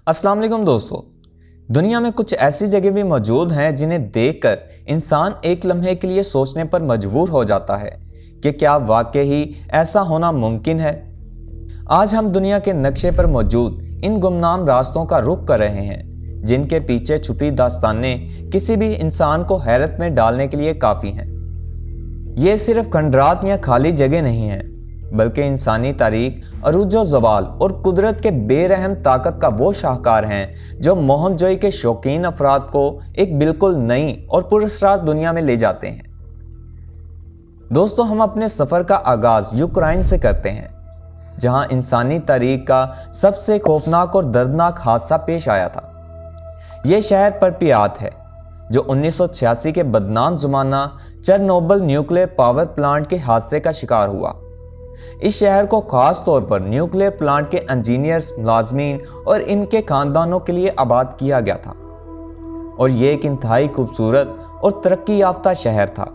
अस्सलाम वालेकुम दोस्तों। दुनिया में कुछ ऐसी जगह भी मौजूद हैं जिन्हें देखकर इंसान एक लम्हे के लिए सोचने पर मजबूर हो जाता है कि क्या वाकई ही ऐसा होना मुमकिन है। आज हम दुनिया के नक्शे पर मौजूद इन गुमनाम रास्तों का रुख कर रहे हैं जिनके पीछे छुपी दास्तानें किसी भी इंसान को हैरत में डालने के लिए काफ़ी हैं। ये सिर्फ खंडरात या खाली जगह नहीं है, बल्कि इंसानी तारीख, अरूज व ज़वाल और कुदरत के बेरहम ताकत का वो शाहकार हैं जो मोहनजोई के शौकीन अफराद को एक बिल्कुल नई और पुरस्कार दुनिया में ले जाते हैं। दोस्तों, हम अपने सफ़र का आगाज़ यूक्रेन से करते हैं, जहां इंसानी तारीख का सबसे खौफनाक और दर्दनाक हादसा पेश आया था। ये शहर परपियात है, जो 1986 के बदनाम ज़माना चेरनोबिल न्यूक्लियर पावर प्लांट के हादसे का शिकार हुआ। इस शहर को खास तौर पर न्यूक्लियर प्लांट के इंजीनियर्स, मुलाजमीन और इनके खानदानों के लिए आबाद किया गया था, और ये एक इंतहाई खूबसूरत और तरक्की याफ्ता शहर था।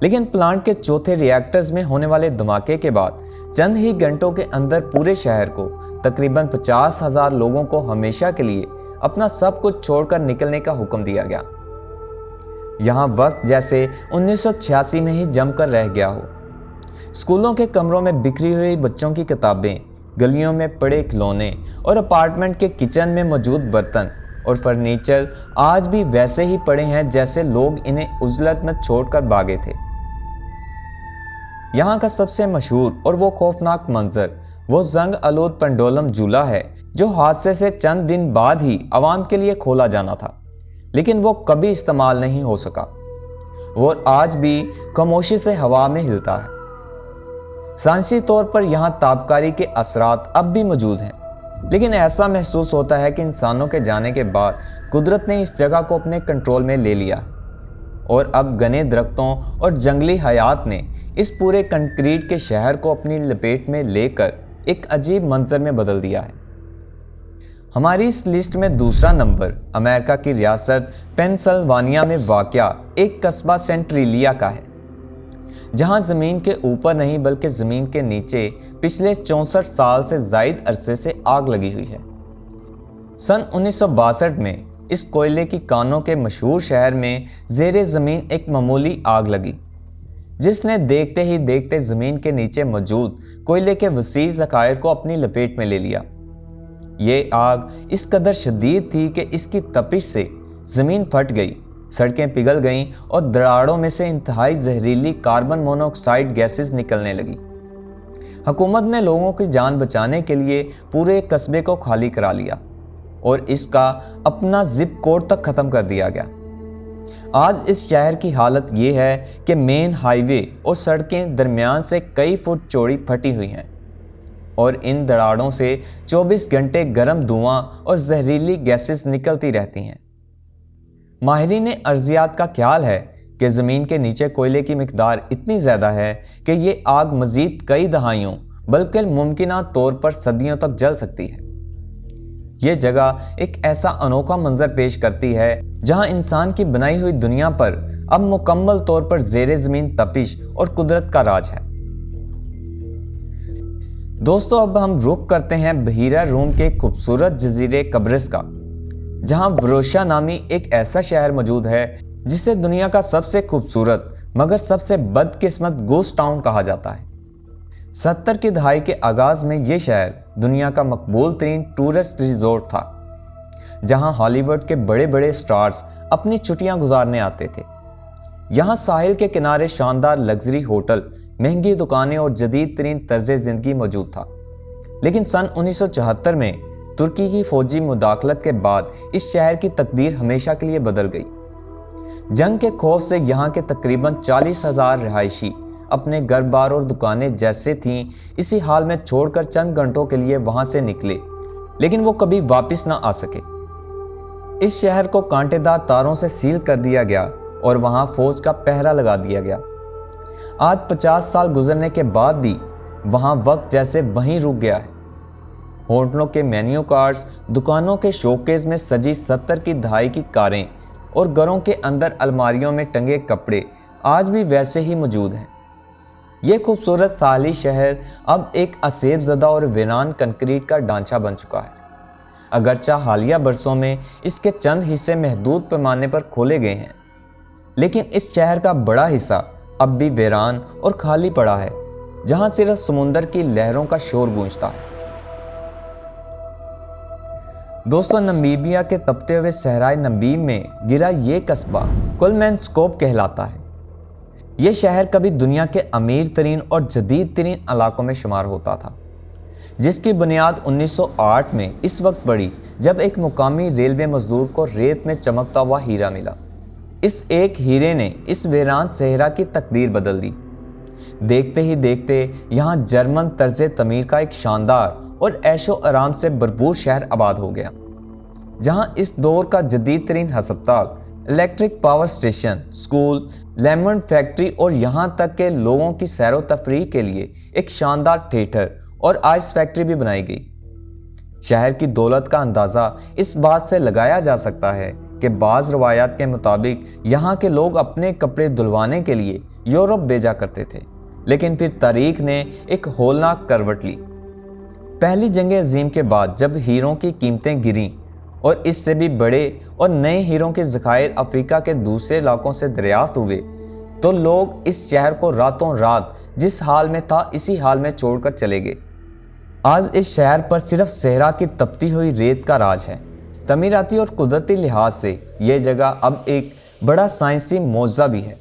लेकिन प्लांट के चौथे रिएक्टर्स में होने वाले धमाके के बाद चंद ही घंटों के अंदर पूरे शहर को, तकरीबन 50,000 लोगों को हमेशा के लिए अपना सब कुछ छोड़कर निकलने का हुक्म दिया गया। यहाँ वक्त जैसे 1986 में ही जमकर रह गया हो। स्कूलों के कमरों में बिखरी हुई बच्चों की किताबें, गलियों में पड़े खिलौने और अपार्टमेंट के किचन में मौजूद बर्तन और फर्नीचर आज भी वैसे ही पड़े हैं जैसे लोग इन्हें उजलत में छोड़कर भागे थे। यहाँ का सबसे मशहूर और वो खौफनाक मंजर वो जंग आलूद पेंडुलम झूला है, जो हादसे से चंद दिन बाद ही आवाम के लिए खोला जाना था, लेकिन वो कभी इस्तेमाल नहीं हो सका। वो आज भी खामोशी से हवा में हिलता है। साइंसी तौर पर यहाँ ताबकारी के असरात अब भी मौजूद हैं, लेकिन ऐसा महसूस होता है कि इंसानों के जाने के बाद कुदरत ने इस जगह को अपने कंट्रोल में ले लिया, और अब घने दरख्तों और जंगली हयात ने इस पूरे कंक्रीट के शहर को अपनी लपेट में लेकर एक अजीब मंजर में बदल दिया है। हमारी इस लिस्ट में दूसरा नंबर अमेरिका की रियासत पेंसिल्वानिया में वाक़या एक कस्बा सेंट्रिलिया का है, जहां ज़मीन के ऊपर नहीं बल्कि ज़मीन के नीचे पिछले 64 साल से ज़ायद अरसे से आग लगी हुई है। सन 1962 में इस कोयले की कानों के मशहूर शहर में ज़ेरे ज़मीन एक मामूली आग लगी, जिसने देखते ही देखते ज़मीन के नीचे मौजूद कोयले के वसीह ज़खायर को अपनी लपेट में ले लिया। ये आग इस कदर शदीद थी कि इसकी तपिश से ज़मीन फट गई, सड़कें पिघल गईं और दरारों में से इंतहाई जहरीली कार्बन मोनोऑक्साइड गैसेस निकलने लगी। हुकूमत ने लोगों की जान बचाने के लिए पूरे कस्बे को खाली करा लिया और इसका अपना जिप कोड तक ख़त्म कर दिया गया। आज इस शहर की हालत ये है कि मेन हाईवे और सड़कें दरमियान से कई फुट चौड़ी फटी हुई हैं, और इन दरारों से 24 घंटे गर्म धुआं और जहरीली गैसेस निकलती रहती हैं। माहिरीन अर्जियात का ख्याल है कि ज़मीन के नीचे कोयले की मिकदार इतनी ज़्यादा है कि ये आग मज़ीद कई दहाइयों बल्कि मुमकिना तौर पर सदियों तक जल सकती है। ये जगह एक ऐसा अनोखा मंजर पेश करती है जहां इंसान की बनाई हुई दुनिया पर अब मुकम्मल तौर पर ज़ेरे ज़मीन तपिश और कुदरत का राज है। दोस्तों, अब हम रुख करते हैं बहीरा रूम के खूबसूरत जजीरे कब्रिस का, जहां वरोशा नामी एक ऐसा शहर मौजूद है जिसे दुनिया का सबसे खूबसूरत मगर सबसे बदकिस्मत गोस्ट टाउन कहा जाता है। 70 की दहाई के आगाज़ में ये शहर दुनिया का मकबूल तरीन टूरिस्ट रिजोर्ट था, जहां हॉलीवुड के बड़े बड़े स्टार्स अपनी छुट्टियां गुजारने आते थे। यहाँ साहिल के किनारे शानदार लग्जरी होटल, महंगी दुकानें और जदीद तरीन तर्ज ज़िंदगी मौजूद था। लेकिन सन 1974 में तुर्की की फौजी मुदाखलत के बाद इस शहर की तकदीर हमेशा के लिए बदल गई। जंग के खौफ से यहाँ के तकरीबन 40,000 रहायशी अपने घर बार और दुकानें जैसे थीं इसी हाल में छोड़कर चंद घंटों के लिए वहाँ से निकले, लेकिन वो कभी वापस ना आ सके। इस शहर को कांटेदार तारों से सील कर दिया गया और वहाँ फौज का पहरा लगा दिया गया। आज 50 साल गुजरने के बाद भी वहाँ वक्त जैसे वहीं रुक गया है। होटलों के मेन्यू कार्ड्स, दुकानों के शोकेस में सजी 70 की दहाई की कारें और घरों के अंदर अलमारियों में टंगे कपड़े आज भी वैसे ही मौजूद हैं। ये खूबसूरत साली शहर अब एक असेब ज़दा और वीरान कंक्रीट का ढांचा बन चुका है। अगरचा हालिया बरसों में इसके चंद हिस्से महदूद पैमाने पर खोले गए हैं, लेकिन इस शहर का बड़ा हिस्सा अब भी वीरान और खाली पड़ा है, जहां सिर्फ समुंदर की लहरों का शोर गूंजता है। दोस्तों, नमीबिया के तपते हुए सहराए नमीब में गिरा ये कस्बा कुलमैनस्कोप कहलाता है। ये शहर कभी दुनिया के अमीर तरीन और जदीद तरीन इलाकों में शुमार होता था, जिसकी बुनियाद 1908 में इस वक्त पड़ी जब एक मुकामी रेलवे मजदूर को रेत में चमकता हुआ हीरा मिला। इस एक हीरे ने इस वीरान सहरा की तकदीर बदल दी। देखते ही देखते यहाँ जर्मन तर्ज तमीर का एक शानदार और ऐशो आराम से भरपूर शहर आबाद हो गया, जहाँ इस दौर का जदीद तरीन हस्पताल, electric power station, school, lemon factory और यहाँ तक के लोगों की सैरो तफरीह के लिए एक शानदार थिएटर और आइस फैक्ट्री भी बनाई गई। शहर की दौलत का अंदाज़ा इस बात से लगाया जा सकता है कि बाज़ रवायात के मुताबिक यहाँ के लोग अपने कपड़े धुलवाने के लिए यूरोप भेजा करते थे, लेकिन फिर तारीख ने एक होलनाक करवट ली। पहली जंग अजीम के बाद जब हीरों की कीमतें गिरीं और इससे भी बड़े और नए हीरों के ज़खायर अफ्रीका के दूसरे इलाकों से दरियाफ्त हुए, तो लोग इस शहर को रातों रात जिस हाल में था इसी हाल में छोड़कर चले गए। आज इस शहर पर सिर्फ सहरा की तपती हुई रेत का राज है। तमीराती और कुदरती लिहाज से यह जगह अब एक बड़ा साइंसी मौजज़ा भी है,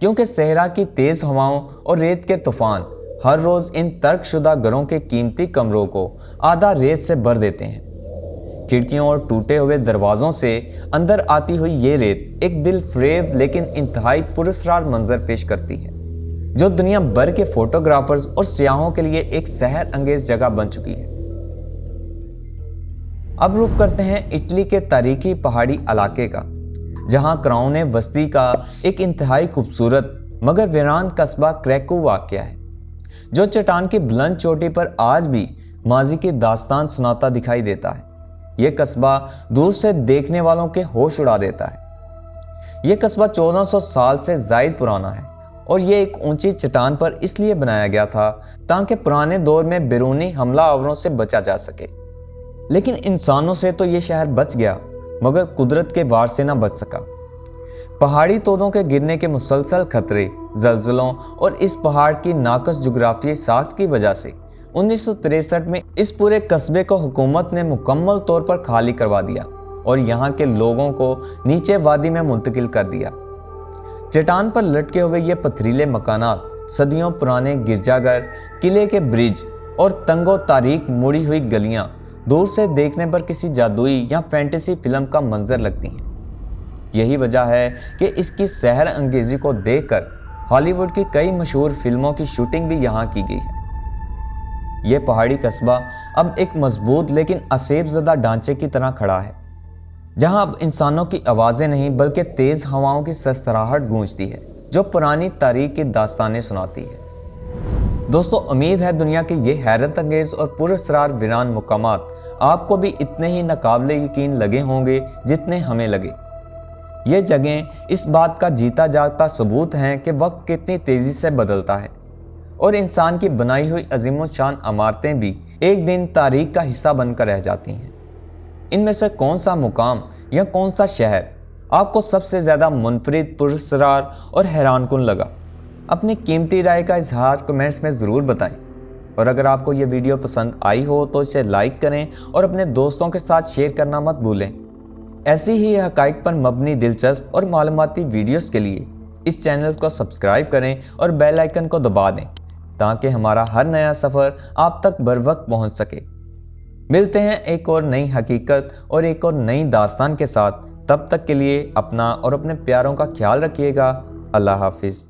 क्योंकि सहरा की तेज़ हवाओं और रेत के तूफान हर रोज़ इन तर्कशुदा घरों के कीमती कमरों को आधा रेत से भर देते हैं। खिड़कियों और टूटे हुए दरवाज़ों से अंदर आती हुई ये रेत एक दिल फरेब लेकिन इंतहाई पुरस्कार मंजर पेश करती है, जो दुनिया भर के फोटोग्राफर्स और सियाहों के लिए एक सहर अंगेज जगह बन चुकी है। अब रुक करते हैं इटली के तारीखी पहाड़ी इलाके का, जहां क्राउन वस्ती का एक इंतहाई खूबसूरत मगर वीरान कस्बा क्रैको वाक़या है, जो चट्टान की बुलंद चोटी पर आज भी माजी की दास्तान सुनाता दिखाई देता है। यह कस्बा दूर से देखने वालों के होश उड़ा देता है। यह कस्बा 1400 साल से ज़ायद पुराना है और यह एक ऊंची चट्टान पर इसलिए बनाया गया था ताकि पुराने दौर में बैरूनी हमला आवरों से बचा जा सके। लेकिन इंसानों से तो यह शहर बच गया, मगर कुदरत के वार से ना बच सका। पहाड़ी तोदों के गिरने के मुसलसल खतरे, जल्जलों और इस पहाड़ की नाकस जुग्राफियाई साख्त की वजह से 1963 में इस पूरे कस्बे को हुकूमत ने मुकम्मल तौर पर खाली करवा दिया और यहाँ के लोगों को नीचे वादी में मुंतकिल कर दिया। चट्टान पर लटके हुए ये पथरीले मकानात, सदियों पुराने गिरजाघर, किले के ब्रिज और तंगो तारीक मुड़ी हुई गलियाँ दूर से देखने पर किसी जादुई या फैंटेसी फिल्म का मंजर लगती हैं। यही वजह है कि इसकी सहर अंगेजी को देखकर हॉलीवुड की कई मशहूर फिल्मों की शूटिंग भी यहाँ की गई है। यह पहाड़ी कस्बा अब एक मजबूत लेकिन असेब ज़दा ढांचे की तरह खड़ा है, जहां अब इंसानों की आवाज़ें नहीं बल्कि तेज़ हवाओं की सरसराहट गूंजती है, जो पुरानी तारीख की दास्तानें सुनाती है। दोस्तों, उम्मीद है दुनिया के ये हैरत अंगेज़ और पुरअसरार वीरान मुकामात आपको भी इतने ही नाकाबिले यकीन लगे होंगे जितने हमें लगे। ये जगहें इस बात का जीता जागता सबूत हैं कि वक्त कितनी तेज़ी से बदलता है और इंसान की बनाई हुई अजीम शान इमारतें भी एक दिन तारीख का हिस्सा बनकर रह जाती हैं। इनमें से कौन सा मुकाम या कौन सा शहर आपको सबसे ज़्यादा मुनफरिद, पुरअसरार और हैरानकुन लगा? अपनी कीमती राय का इजहार कमेंट्स में ज़रूर बताएं। और अगर आपको ये वीडियो पसंद आई हो तो इसे लाइक करें और अपने दोस्तों के साथ शेयर करना मत भूलें। ऐसी ही हक़ाइक़ पर मबनी दिलचस्प और मालूमाती वीडियोस के लिए इस चैनल को सब्सक्राइब करें और बेल आइकन को दबा दें, ताकि हमारा हर नया सफ़र आप तक बर वक्त पहुँच सके। मिलते हैं एक और नई हकीकत और एक और नई दास्तान के साथ। तब तक के लिए अपना और अपने प्यारों का ख्याल रखिएगा। अल्लाह हाफिज़।